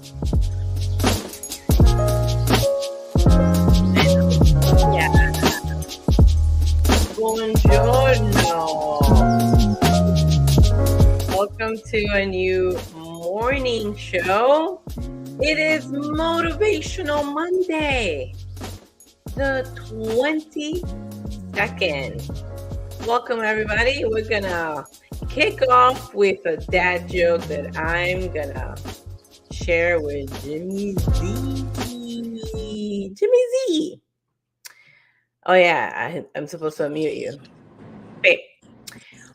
Yeah. Buongiorno. Welcome to a new morning show. It is Motivational Monday, the 22nd. Welcome, everybody. We're going to kick off with a dad joke that I'm going to share with Jimmy Z. Jimmy Z. Oh, yeah, I'm supposed to unmute you. Wait.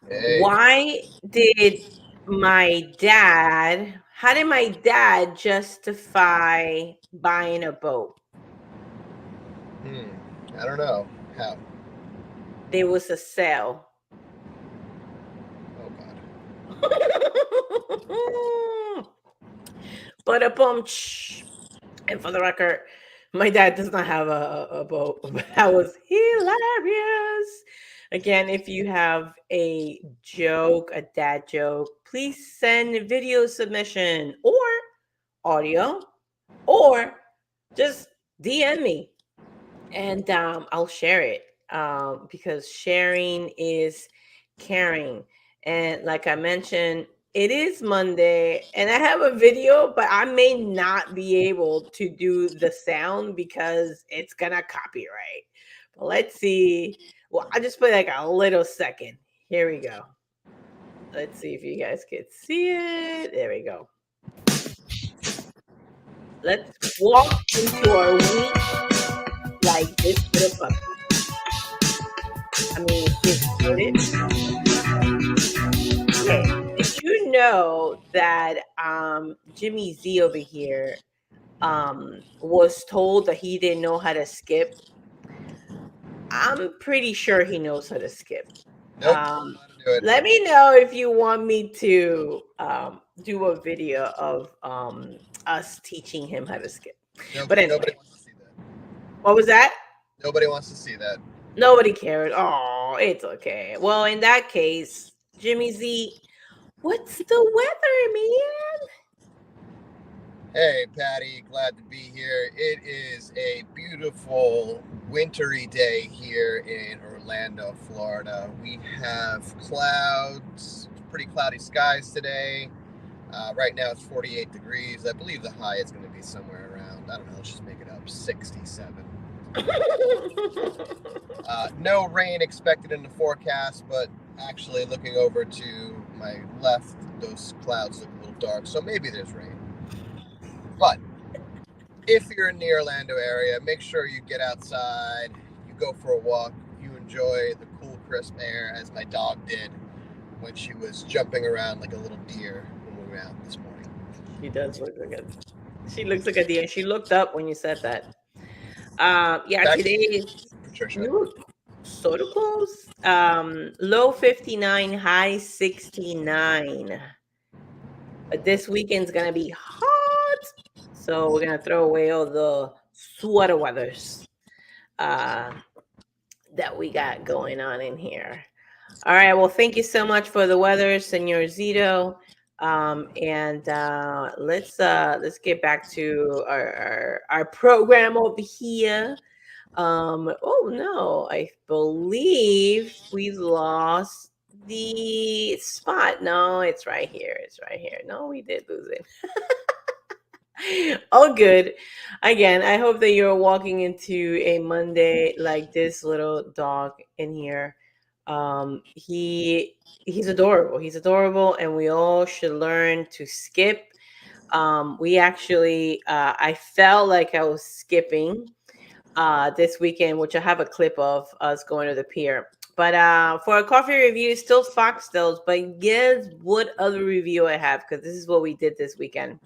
Hey. How did my dad justify buying a boat? I don't know. How? There was a sale. Oh, God. But and for the record, my dad does not have a boat. That was hilarious. Again, if you have a joke, a dad joke, please send a video submission or audio, or just DM me and I'll share it because sharing is caring. And like I mentioned, it is Monday and I have a video, but I may not be able to do the sound because it's gonna copyright. But let's see. Well, I just put like a little second. Here we go. Let's see if you guys can see it. There we go. Let's walk into our week like this little puppy. I mean, it's good. Okay. Did you know that Jimmy Z over here was told that he didn't know how to skip? I'm pretty sure he knows how to skip. Nope. How to do it. Let me know if you want me to do a video of us teaching him how to skip. Nope, But anyway, nobody wants to see that. What was that? Nobody wants to see that. Nobody cared. Oh, it's okay. Well, in that case, Jimmy Z, what's the weather, man? Hey, Patty, glad to be here. It is a beautiful wintry day here in Orlando, Florida. We have clouds, pretty cloudy skies today. Right now it's 48 degrees. I believe the high is going to be somewhere around, I don't know, let's just make it up, 67. No rain expected in the forecast, but actually looking over to my left, those clouds look a little dark, so maybe there's rain. But if you're in the Orlando area, make sure you get outside, you go for a walk, you enjoy the cool, crisp air, as my dog did when she was jumping around like a little deer when we were out this morning. She does look like she looks like a deer. She looked up when you said that. Today is Patricia. Sort of close. Low 59, high 69. But this weekend's gonna be hot, so we're gonna throw away all the sweater weathers that we got going on in here. All right. Well, thank you so much for the weather, Senor Zito. Let's get back to our program over here. Oh no, I believe we lost the spot. No, it's right here. It's right here. No, we did lose it. All good. Again, I hope that you're walking into a Monday like this little dog in here. He's adorable. He's adorable, and we all should learn to skip. We actually, I felt like I was skipping this weekend, which I have a clip of us going to the pier. But for a coffee review, still Foxtails. But guess what other review I have? Because this is what we did this weekend.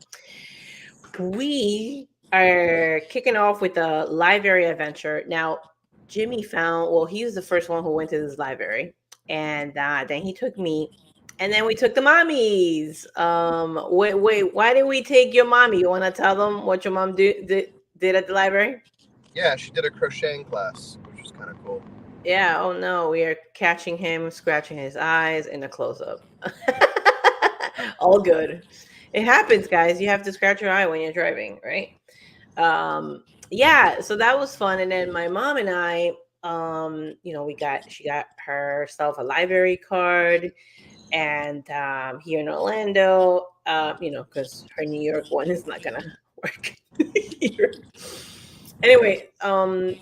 We are kicking off with a library adventure. Now, Jimmy he was the first one who went to this library. And then he took me. And then we took the mommies. Wait, why did we take your mommy? You want to tell them what your mom did at the library? Yeah, she did a crocheting class, which was kind of cool. Yeah, oh no, we are catching him, scratching his eyes in a close-up. All good. It happens, guys. You have to scratch your eye when you're driving, right? Yeah, so that was fun. And then my mom and I, she got herself a library card, and here in Orlando, because her New York one is not gonna work here. Anyway,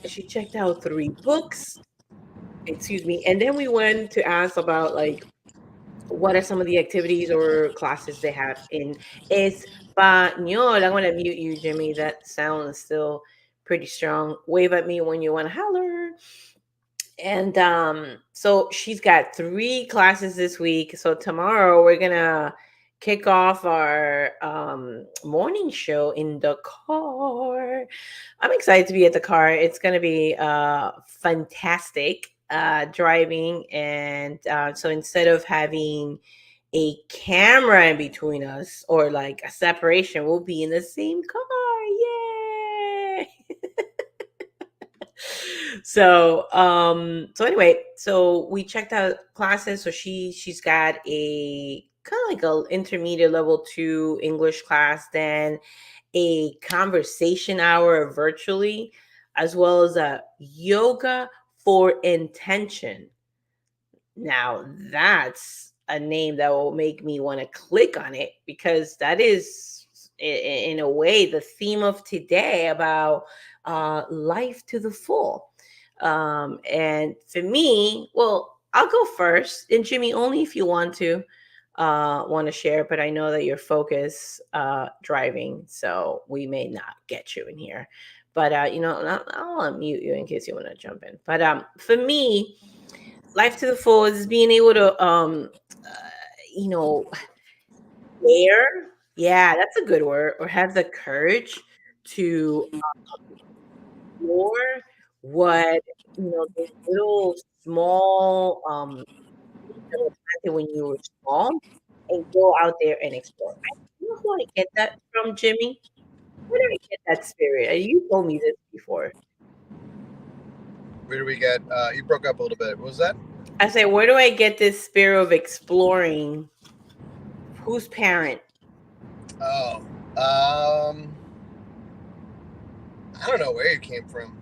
she checked out 3 books, excuse me, and then we went to ask about like what are some of the activities or classes they have in Espanol. I'm gonna mute you, Jimmy. That sound is still pretty strong. Wave at me when you want to holler. And so she's got 3 classes this week. So tomorrow we're gonna kick off our morning show in the car. I'm excited to be at the car. It's gonna be fantastic driving. And so instead of having a camera in between us or like a separation, we'll be in the same car. Yay! So anyway, so we checked out classes. So she's got a kind of like a intermediate level 2 English class, then a conversation hour virtually, as well as a yoga for intention. Now that's a name that will make me want to click on it, because that is in a way the theme of today about life to the full. And for me, well, I'll go first, and Jimmy, only if you want to share, but I know that you're focused driving, so we may not get you in here. But I'll unmute you in case you want to jump in. But for me, life to the full is being able to you know dare, yeah, that's a good word, or have the courage to explore what those little small things that were planted when you were small, and go out there and explore. You know who I get that from, Jimmy? Where do I get that spirit? You told me this before. Where do we get? You broke up a little bit. What was that? I said, where do I get this spirit of exploring? Whose parent? Oh, I don't know where you came from.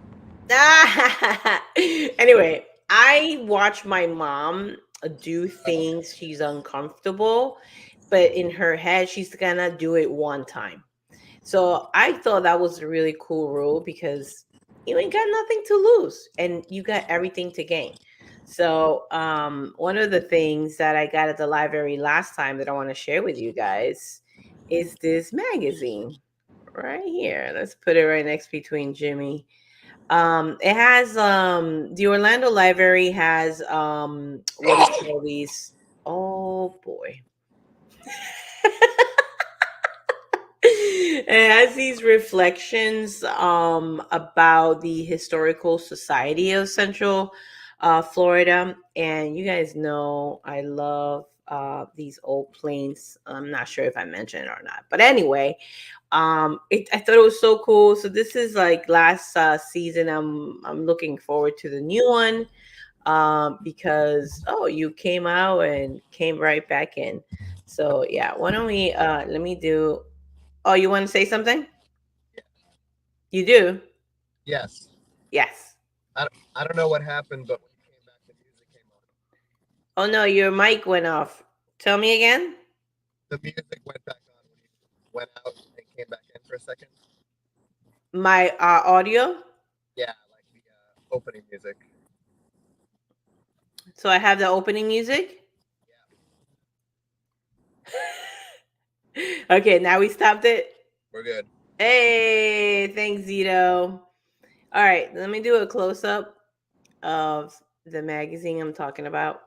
Anyway, I watch my mom do things she's uncomfortable, but in her head, she's gonna do it one time. So I thought that was a really cool rule, because you ain't got nothing to lose and you got everything to gain. So one of the things that I got at the library last time that I want to share with you guys is this magazine right here. Let's put it right next between Jimmy. It has the Orlando Library has what do you call these? Oh boy. It has these reflections about the historical society of Central Florida, and you guys know I love these old planes. I'm not sure if I mentioned it or not, but anyway, I thought it was so cool. So this is like last season. I'm looking forward to the new one, because you came out and came right back in. So yeah, why don't we let me do. Oh, you want to say something? You do? Yes. Yes. I don't know what happened, but when you came back, the music came on. Oh no, your mic went off. Tell me again. The music went back on when you went out and came back in for a second. My audio. Yeah, like the opening music. So I have the opening music. Yeah, Okay, now we stopped it. we're good. Hey, thanks, Zito. All right, let me do a close up of the magazine I'm talking about.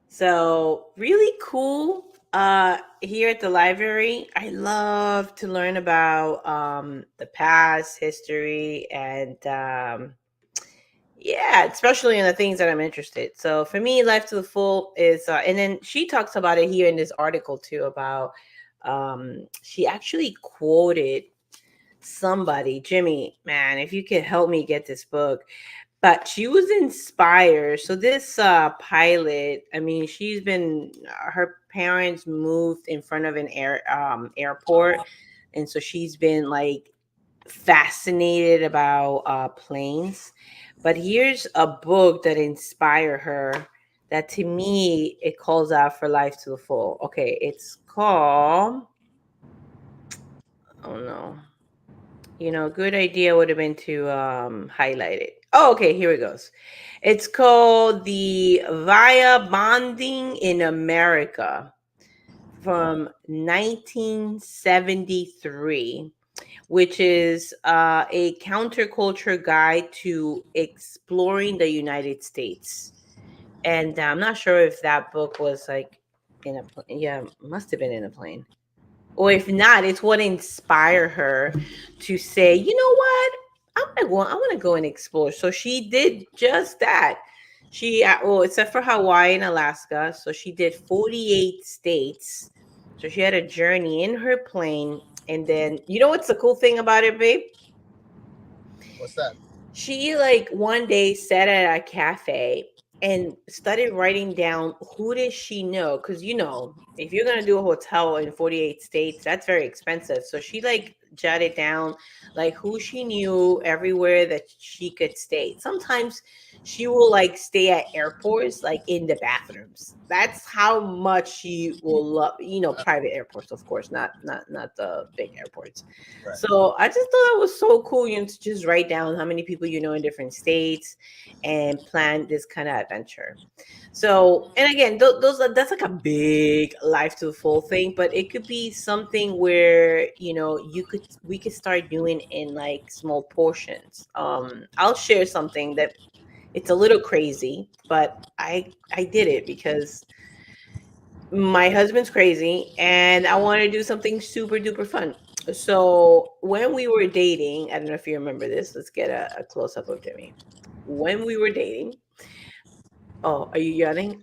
So, really cool. Here at the library, I love to learn about the past, history, and yeah, especially in the things that I'm interested. So for me, life to the full is, and then she talks about it here in this article too about, she actually quoted somebody, Jimmy, man, if you could help me get this book. but she was inspired. So this pilot, I mean, she's been her parents moved in front of an airport, and so she's been like fascinated about planes. But here's a book that inspired her. That to me, it calls out for life to the full. Okay, it's called. Oh no. Good idea would have been to highlight it. Oh, okay, here it goes. It's called The Via Bonding in America from 1973, which is a counterculture guide to exploring the United States. And I'm not sure if that book was like in a yeah, must have been in a plane, or if not, it's what inspired her to say, you know what, I want to go and explore. So she did just that. She well, except for Hawaii and Alaska, so she did 48 states. So she had a journey in her plane, and then what's the cool thing about it, babe? What's that? She like one day sat at a cafe and started writing down who does she know, because if you're gonna do a hotel in 48 states, that's very expensive. So she like jotted down like who she knew everywhere that she could stay. Sometimes she will like stay at airports, like in the bathrooms. That's how much she will love, private airports, of course, not the big airports. Right. So I just thought it was so cool, to just write down how many people you know in different states and plan this kind of adventure. So, and again, that's like a big life to the full thing, but it could be something where we could start doing in like small portions. I'll share something that it's a little crazy, but I did it because my husband's crazy and I want to do something super duper fun. So when we were dating, I don't know if you remember this. Let's get a close up of Jimmy. When we were dating, oh, are you yawning?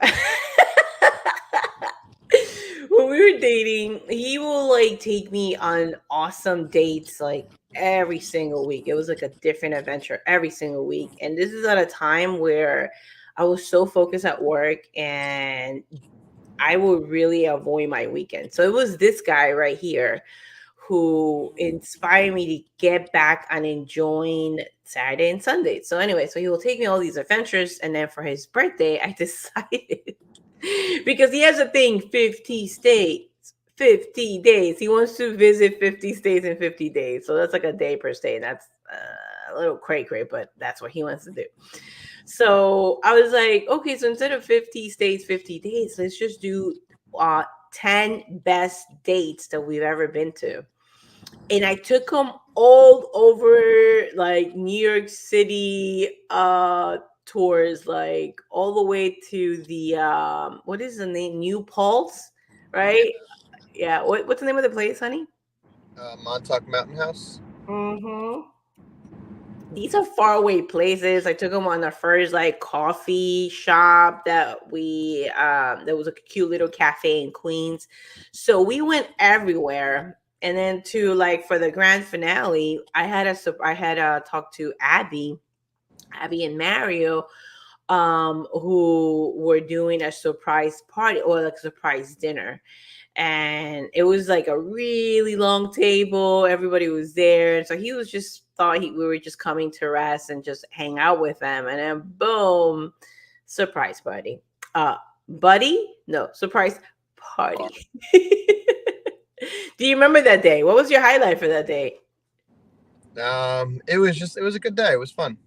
When we were dating, he will like take me on awesome dates like every single week. It was like a different adventure every single week. And this is at a time where I was so focused at work and I would really avoid my weekend. So it was this guy right here who inspired me to get back on enjoying Saturday and Sunday. So anyway, so he will take me all these adventures, and then for his birthday, I decided because he has a thing, 50 states, 50 days. He wants to visit 50 states in 50 days. So that's like a day per state. That's a little cray cray, but that's what he wants to do. So I was like, okay, so instead of 50 states, 50 days, let's just do 10 best dates that we've ever been to. And I took him all over like New York City tours, like all the way to the what is the name? New Paltz, right? Yeah. What's the name of the place, honey? Montauk Mountain House. Mm-hmm. These are faraway places. I took him on the first like coffee shop that we there was a cute little cafe in Queens. So we went everywhere. And then to like for the grand finale, I had talked to Abby and Mario, who were doing a surprise party or like surprise dinner. And it was like a really long table. Everybody was there. And so he was just thought we were just coming to rest and just hang out with them. And then boom, surprise party. Buddy? No, surprise party. Do you remember that day? What was your highlight for that day? It was a good day. It was fun.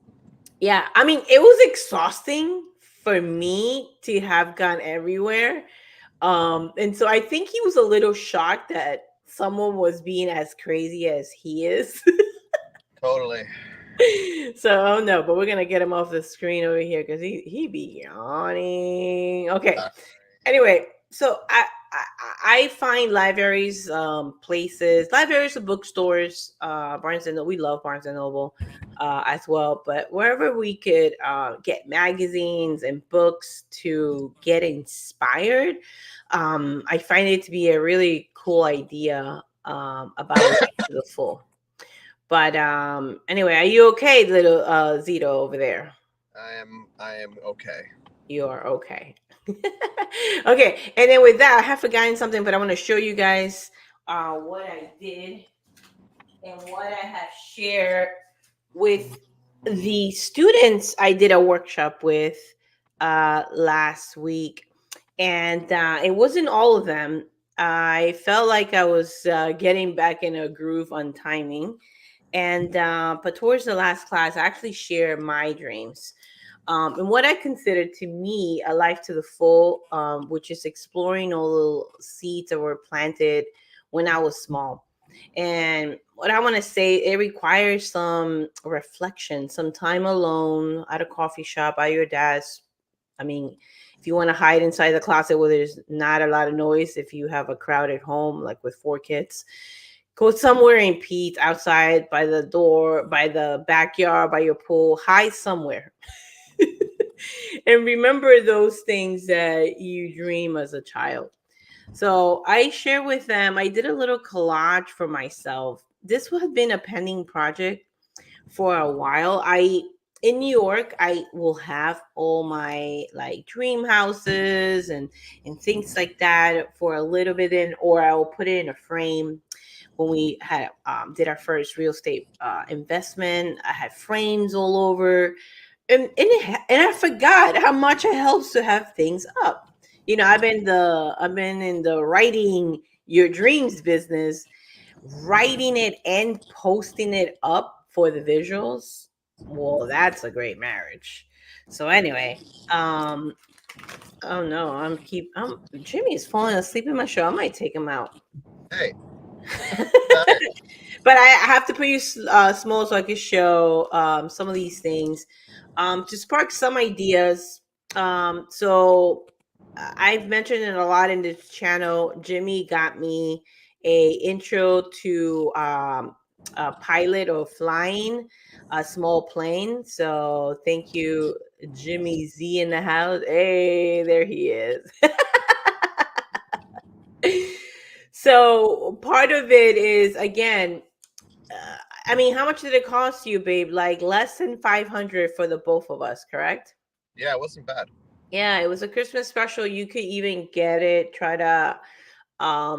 Yeah, I mean, it was exhausting for me to have gone everywhere. And so I think he was a little shocked that someone was being as crazy as he is. Totally. So oh no, but we're gonna get him off the screen over here because he be yawning. Okay. Uh, Anyway, so I find libraries, places, libraries and bookstores, Barnes and Noble. We love Barnes and Noble, as well. But wherever we could get magazines and books to get inspired, I find it to be a really cool idea about life to the full. But anyway, are you okay, little Zito over there? I am okay. You're okay. Okay, and then with that, I have forgotten something, but I want to show you guys what I did and what I have shared with the students I did a workshop with last week. And it wasn't all of them. I felt like I was getting back in a groove on timing. And but towards the last class, I actually shared my dreams. And what I consider to me a life to the full, which is exploring all the seeds that were planted when I was small. And what I want to say, it requires some reflection, some time alone at a coffee shop, at your desk. I mean, if you want to hide inside the closet where there's not a lot of noise, if you have a crowded home, like with 4 kids, go somewhere in peace, outside, by the door, by the backyard, by your pool, hide somewhere. And remember those things that you dream as a child. So I share with them, I did a little collage for myself. This has been a pending project for a while. In New York, I will have all my like dream houses and things like that for a little bit in, or I will put it in a frame. When we had did our first real estate investment, I had frames all over, and I forgot how much it helps to have things up. You know, I've been in the writing your dreams business, writing it and posting it up for the visuals. Well, that's a great marriage. So anyway, um, oh no, I'm Jimmy is falling asleep in my show. I might take him out. Hey, tired. But I have to put you small so I can show some of these things to spark some ideas. So I've mentioned it a lot in this channel. Jimmy got me a intro to a pilot or flying a small plane. So thank you, Jimmy Z in the house. Hey, there he is. So part of it is again, I mean, how much did it cost you, babe? Like less than 500 for the both of us, correct? Yeah, it wasn't bad. Yeah, it was a Christmas special. You could even get it, try to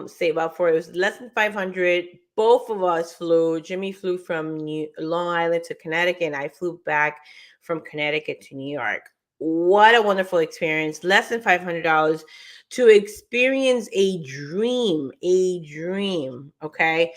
save up for it. It was less than 500. Both of us flew. Jimmy flew from Long Island to Connecticut, and I flew back from Connecticut to New York. What a wonderful experience. Less than $500 to experience a dream, okay?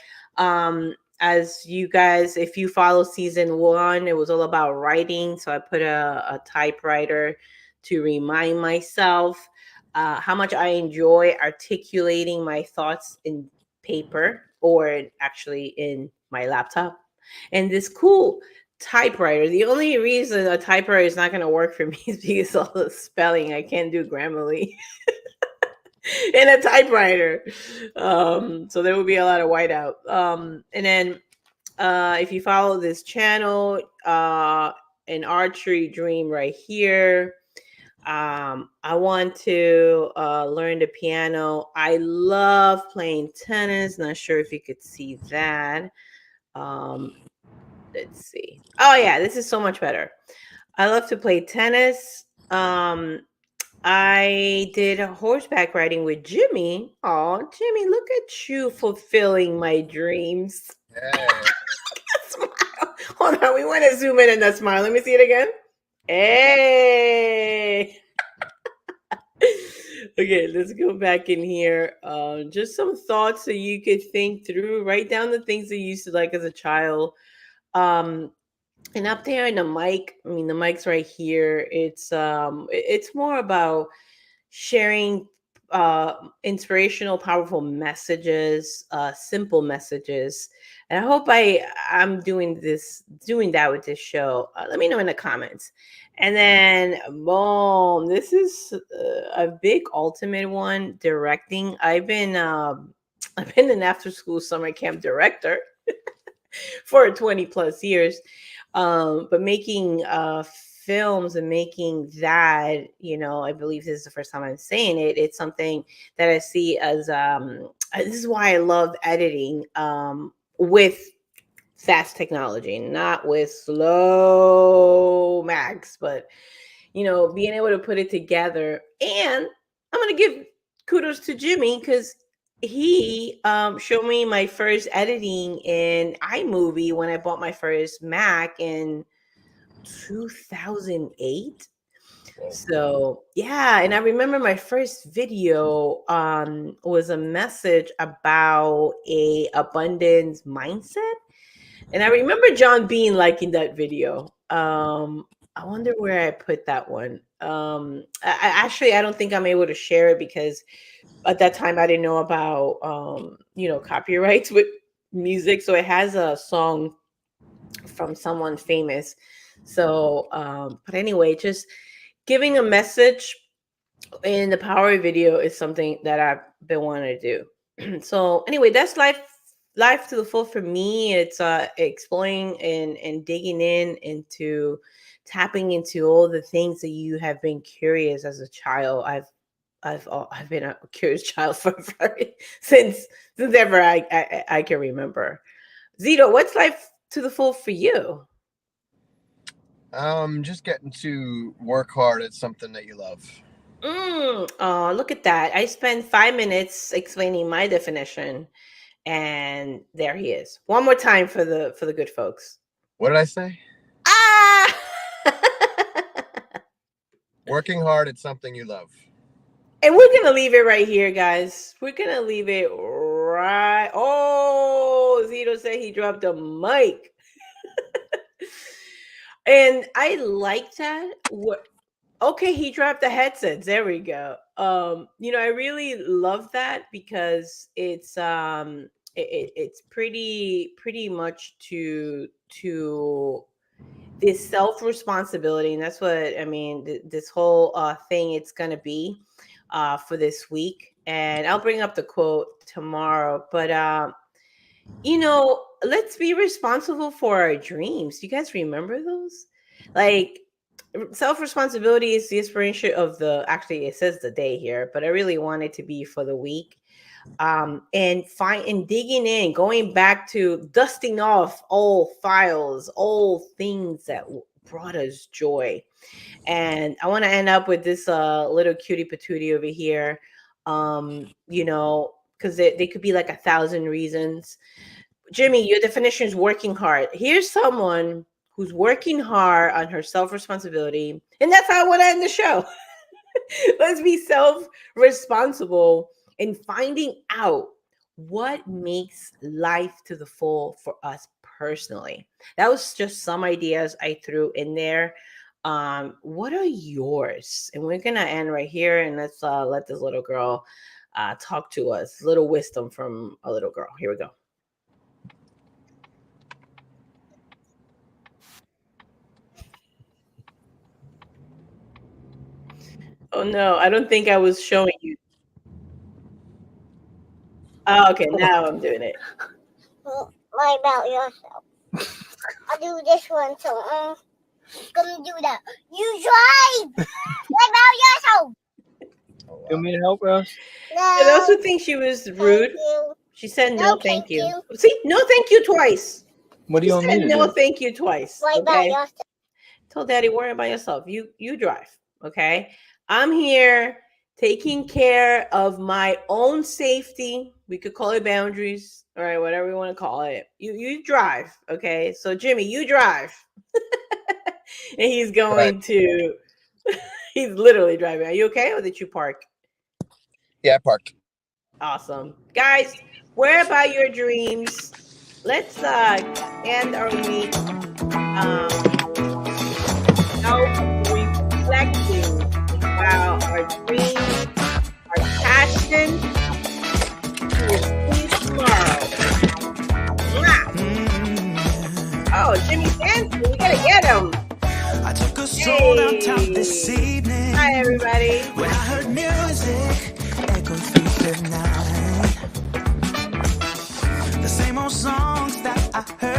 As you guys, if you follow season one, it was all about writing. So I put a typewriter to remind myself how much I enjoy articulating my thoughts in paper or actually in my laptop. And this cool typewriter, the only reason a typewriter is not going to work for me is because of the spelling. I can't do Grammarly in a typewriter. So there will be a lot of whiteout. And then if you follow this channel, an archery dream right here. I want to learn the piano. I love playing tennis. Not sure if you could see that. Um, let's see. Oh yeah, this is so much better. I love to play tennis. I did horseback riding with Jimmy. Oh, Jimmy, look at you fulfilling my dreams. Hey, Smile. Hold on, we want to zoom in on that smile. Let me see it again. Hey. Okay, let's go back in here. Just some thoughts so you could think through. Write down the things that you used to like as a child. Um, and up there in the mic, I mean, the mic's right here. It's more about sharing inspirational, powerful messages, simple messages. And I hope I'm doing that with this show. Let me know in the comments. And then boom, this is a big ultimate one, directing. I've been an after school summer camp director for 20 plus years. But making films and making that, you know, I believe this is the first time I'm saying it. It's something that I see as this is why I love editing with fast technology, not with slow Macs, but being able to put it together. And I'm gonna give kudos to Jimmy because he showed me my first editing in iMovie when I bought my first Mac in 2008. So yeah, and I remember my first video was a message about a abundance mindset. And I remember John Bean liking that video. I wonder where I put that one. I don't think I'm able to share it because at that time I didn't know about copyrights with music. So it has a song from someone famous. So but anyway, just giving a message in the power video is something that I've been wanting to do. So anyway, that's life to the full for me. It's exploring and digging into tapping into all the things that you have been curious as a child. I've been a curious child for since ever I can remember. Zito, what's life to the full for you? Just getting to work hard at something that you love. Oh, look at that. I spent 5 minutes explaining my definition, and there he is. One more time for the good folks. What did I say? Ah! Working hard at something you love. And we're gonna leave it right here, guys. We're gonna leave it right. Oh, Zito said he dropped the mic. And I like that. Okay, he dropped the headsets. There we go. I really love that because it's pretty much to this self-responsibility, and that's what I mean, this whole thing it's gonna be for this week. And I'll bring up the quote tomorrow, but let's be responsible for our dreams. You guys remember those? Like, self-responsibility is the inspiration of actually it says the day here, but I really want it to be for the week. And digging in, going back to dusting off old files, old things that brought us joy. And I want to end up with this little cutie patootie over here. Because they could be like 1,000 reasons. Jimmy, your definition is working hard. Here's someone who's working hard on her self-responsibility. And that's how I want to end the show. Let's be self-responsible in finding out what makes life to the full for us personally. That was just some ideas I threw in there. What are yours? And we're going to end right here. And let's let this little girl talk to us. Little wisdom from a little girl. Here we go. Oh no, I don't think I was showing you. Oh, okay, now I'm doing it. What about yourself? I'll do this one, so I'm gonna do that. You drive! What about yourself? You want me to help, Rose? No. I also think she was rude. She said no, thank you. See, no, thank you twice. What do you want me to do? No, thank you twice. What about yourself? Tell Daddy, worry about yourself. You drive, okay? I'm here taking care of my own safety. We could call it boundaries, all right, whatever you want to call it. You drive, okay? So Jimmy, you drive. And he's going to he's literally driving. Are you okay, or did you park? Yeah, I parked. Awesome. Guys, where about your dreams? Let's end our week reflecting about our dreams, our passion. We'll see you tomorrow. Oh, Jimmy's dancing. We gotta get him. I took a stroll downtown this evening. Hi, everybody. When I heard music echo through the night, the same old songs that I heard